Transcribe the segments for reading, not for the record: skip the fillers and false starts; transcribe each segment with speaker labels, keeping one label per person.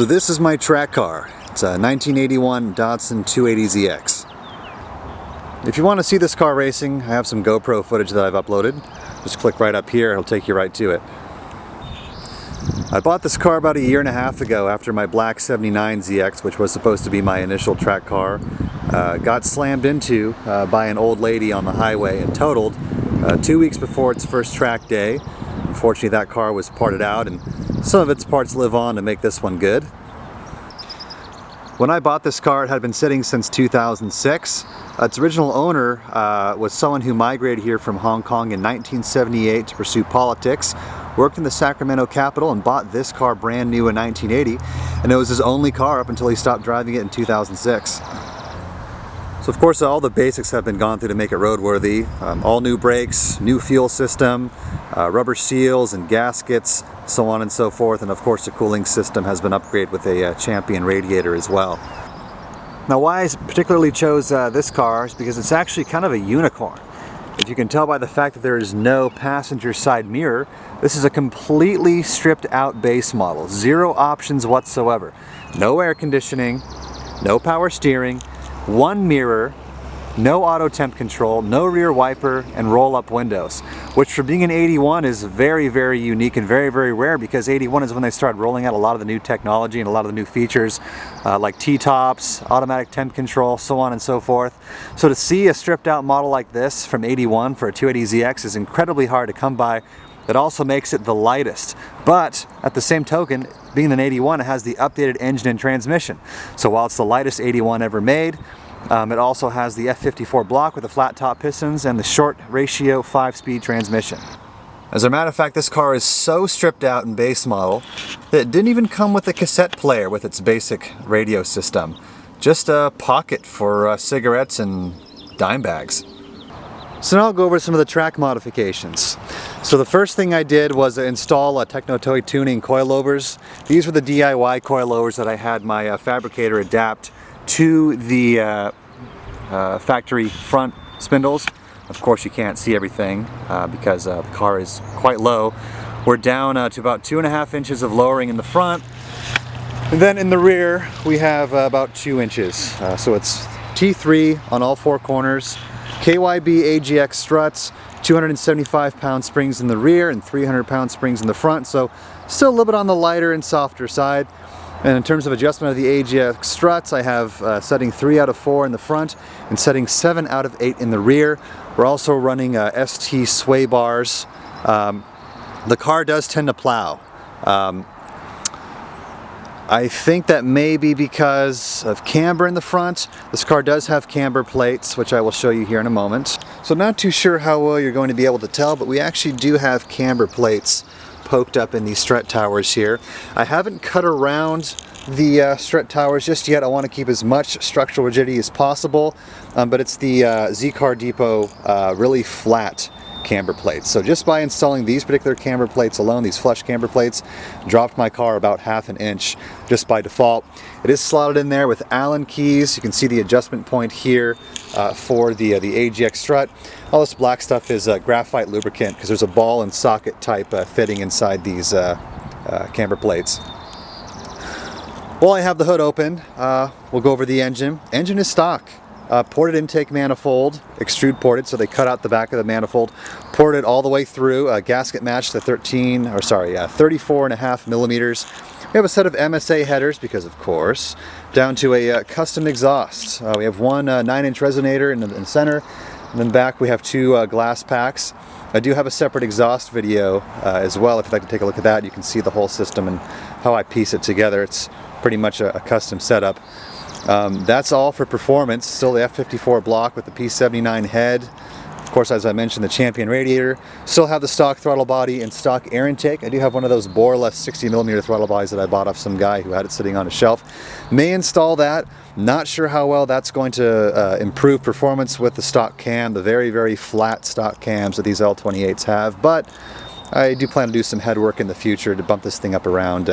Speaker 1: So this is my track car. It's a 1981 Datsun 280ZX. If you want to see this car racing, I have some GoPro footage that I've uploaded. Just click right up here, it'll take you right to it. I bought this car about a year and a half ago after my black 79 ZX, which was supposed to be my initial track car, got slammed into by an old lady on the highway and totaled 2 weeks before its first track day. Unfortunately, that car was parted out and some of its parts live on to make this one good. When I bought this car, it had been sitting since 2006. Its original owner was someone who migrated here from Hong Kong in 1978 to pursue politics, worked in the Sacramento Capitol, and bought this car brand new in 1980, and it was his only car up until he stopped driving it in 2006. So of course all the basics have been gone through to make it roadworthy. All new brakes, new fuel system, rubber seals and gaskets, so on and so forth, and of course the cooling system has been upgraded with a Champion radiator as well. Now why I particularly chose this car is because it's actually kind of a unicorn. If you can tell by the fact that there is no passenger side mirror, this is a completely stripped out base model. Zero options whatsoever. No air conditioning, no power steering, one mirror, no auto temp control, no rear wiper, and roll-up windows, which for being an 81 is very, very unique and very, very rare, because 81 is when they started rolling out a lot of the new technology and a lot of the new features like T-tops, automatic temp control, so on and so forth. So to see a stripped out model like this from 81 for a 280ZX is incredibly hard to come by. It also makes it the lightest, but at the same token, being an 81, it has the updated engine and transmission. So while it's the lightest 81 ever made, it also has the F54 block with the flat top pistons and the short ratio 5-speed transmission. As a matter of fact, this car is so stripped out in base model that it didn't even come with a cassette player with its basic radio system. Just a pocket for cigarettes and dime bags. So now I'll go over some of the track modifications. So the first thing I did was install a Techno-Toy tuning coilovers. These were the DIY coilovers that I had my fabricator adapt to the factory front spindles. Of course you can't see everything because the car is quite low. We're down to about 2.5 inches of lowering in the front, and then in the rear we have about 2 inches. So it's T3 on all 4 corners, KYB AGX struts, 275-pound springs in the rear and 300-pound springs in the front, so still a little bit on the lighter and softer side. And in terms of adjustment of the AGX struts, I have setting 3 out of 4 in the front and setting 7 out of 8 in the rear. We're also running ST sway bars. The car does tend to plow. I think that may be because of camber in the front. This car does have camber plates, which I will show you here in a moment. So not too sure how well you're going to be able to tell, but we actually do have camber plates poked up in these strut towers here. I haven't cut around the strut towers just yet. I want to keep as much structural rigidity as possible, but it's the Z-Car Depot really flat camber plates. So just by installing these particular camber plates alone, these flush camber plates, dropped my car about 1/2 inch just by default. It is slotted in there with Allen keys. You can see the adjustment point here for the AGX strut. All this black stuff is graphite lubricant because there's a ball and socket type fitting inside these camber plates. While I have the hood open, we'll go over the engine. Engine is stock. Ported intake manifold, extrude ported, so they cut out the back of the manifold, poured it all the way through, gasket matched to 34.5 millimeters. We have a set of MSA headers because of course, down to a custom exhaust. We have one 9-inch resonator in the center, and then back we have 2 glass packs. I do have a separate exhaust video as well. If you'd like to take a look at that, you can see the whole system and how I piece it together. It's pretty much a custom setup. That's all for performance. Still the F54 block with the P79 head. Of course, as I mentioned, the Champion radiator. Still have the stock throttle body and stock air intake. I do have one of those Borla 60mm throttle bodies that I bought off some guy who had it sitting on a shelf. May install that. Not sure how well that's going to improve performance with the stock cam, the very, very flat stock cams that these L28s have, but I do plan to do some head work in the future to bump this thing up around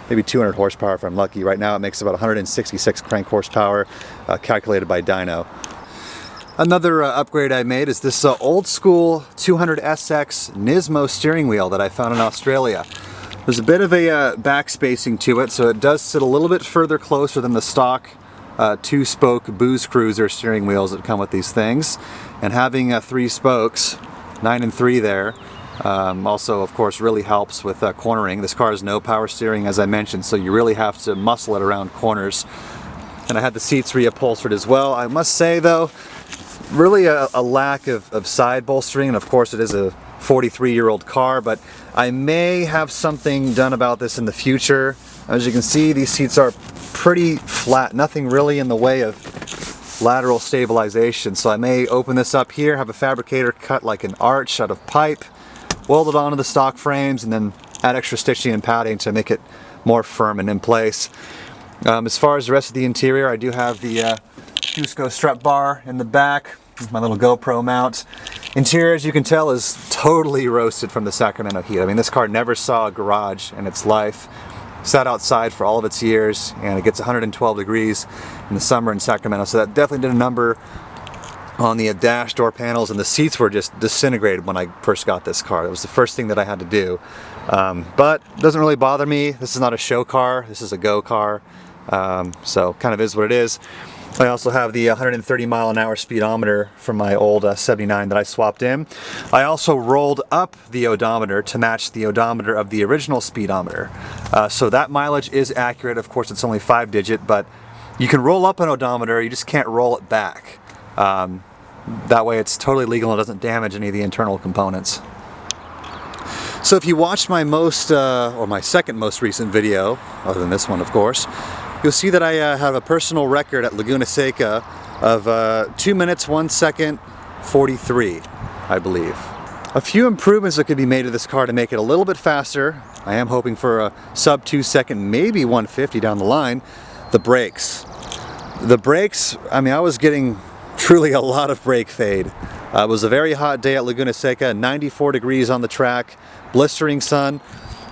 Speaker 1: maybe 200 horsepower if I'm lucky. Right now it makes about 166 crank horsepower calculated by dyno. Another upgrade I made is this old school 200SX Nismo steering wheel that I found in Australia. There's a bit of a back spacing to it, so it does sit a little bit further closer than the stock two-spoke Booze Cruiser steering wheels that come with these things. And having 3 spokes, 9 and 3 there, also of course really helps with cornering. This car has no power steering, as I mentioned, so you really have to muscle it around corners. And I had the seats reupholstered as well. I must say though, really a lack of side bolstering, and of course it is a 43-year-old car, but I may have something done about this in the future. As you can see, these seats are pretty flat, nothing really in the way of lateral stabilization, so I may open this up here, have a fabricator cut like an arch out of pipe, weld it onto the stock frames, and then add extra stitching and padding to make it more firm and in place. As far as the rest of the interior, I do have the Cusco strut bar in the back with my little GoPro mount. Interior, as you can tell, is totally roasted from the Sacramento heat. I mean, this car never saw a garage in its life. Sat outside for all of its years, and it gets 112 degrees in the summer in Sacramento, so that definitely did a number on the dash door panels, and the seats were just disintegrated when I first got this car. That was the first thing that I had to do. But it doesn't really bother me. This is not a show car, this is a go car, so kind of is what it is. I also have the 130 mile an hour speedometer from my old 79 that I swapped in. I also rolled up the odometer to match the odometer of the original speedometer. So that mileage is accurate. Of course, it's only 5-digit, but you can roll up an odometer, you just can't roll it back. That way it's totally legal and doesn't damage any of the internal components. So if you watched my my second most recent video, other than this one of course, you'll see that I have a personal record at Laguna Seca of 2 minutes, 1 second, 43, I believe. A few improvements that could be made to this car to make it a little bit faster. I am hoping for a sub 2 second, maybe 150 down the line. The brakes. The brakes, I mean, I was getting truly a lot of brake fade. It was a very hot day at Laguna Seca, 94 degrees on the track, blistering sun.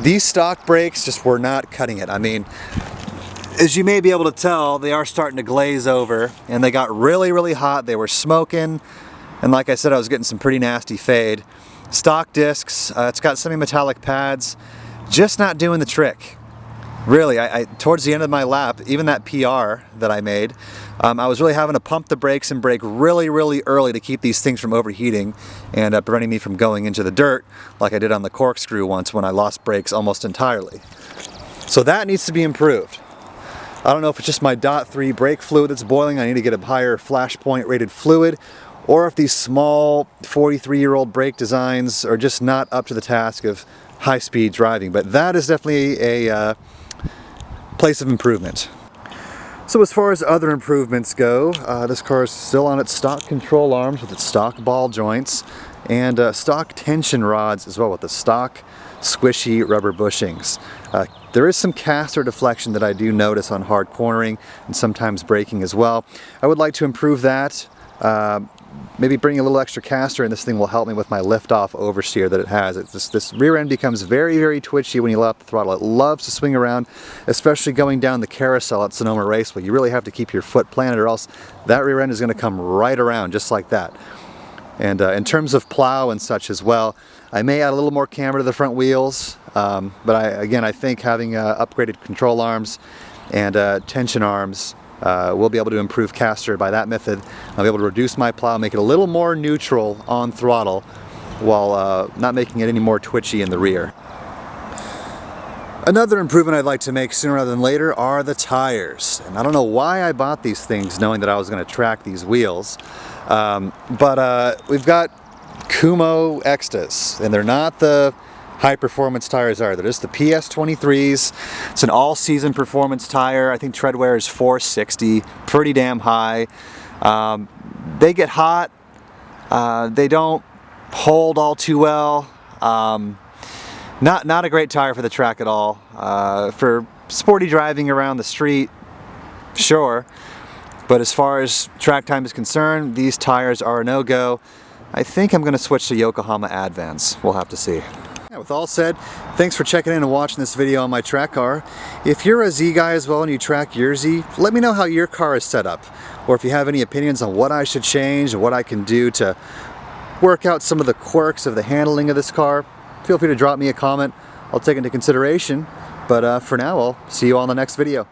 Speaker 1: These stock brakes just were not cutting it. I mean, as you may be able to tell, they are starting to glaze over, and they got really, really hot. They were smoking, and like I said, I was getting some pretty nasty fade. Stock discs, it's got semi-metallic pads, just not doing the trick. Really, towards the end of my lap, even that PR that I made, I was really having to pump the brakes and brake really, really early to keep these things from overheating and preventing me from going into the dirt like I did on the corkscrew once when I lost brakes almost entirely. So that needs to be improved. I don't know if it's just my DOT3 brake fluid that's boiling, I need to get a higher flashpoint rated fluid, or if these small 43-year-old brake designs are just not up to the task of high-speed driving. But that is definitely a place of improvement. So as far as other improvements go, this car is still on its stock control arms with its stock ball joints and stock tension rods as well with the stock squishy rubber bushings. There is some caster deflection that I do notice on hard cornering and sometimes braking as well. I would like to improve that. Maybe bring a little extra caster, and this thing will help me with my lift-off oversteer that it has. This rear end becomes very, very twitchy when you let up the throttle. It loves to swing around, especially going down the carousel at Sonoma Raceway. You really have to keep your foot planted or else that rear end is going to come right around just like that. And in terms of plow and such as well, I may add a little more camber to the front wheels, but I think having upgraded control arms and tension arms we'll be able to improve caster by that method. I'll be able to reduce my plow, make it a little more neutral on throttle while not making it any more twitchy in the rear. Another improvement I'd like to make sooner rather than later are the tires. And I don't know why I bought these things knowing that I was going to track these wheels, but we've got Kumho Extas, and they're not the high performance tires are. They're just the PS23s. It's an all-season performance tire. I think tread wear is 460, pretty damn high. They get hot. They don't hold all too well. Not a great tire for the track at all. For sporty driving around the street, sure. But as far as track time is concerned, these tires are a no-go. I think I'm going to switch to Yokohama Advans. We'll have to see. With all said, thanks for checking in and watching this video on my track car. If you're a Z guy as well and you track your Z, let me know how your car is set up. Or if you have any opinions on what I should change and what I can do to work out some of the quirks of the handling of this car, feel free to drop me a comment. I'll take into consideration. But for now, I'll see you all in the next video.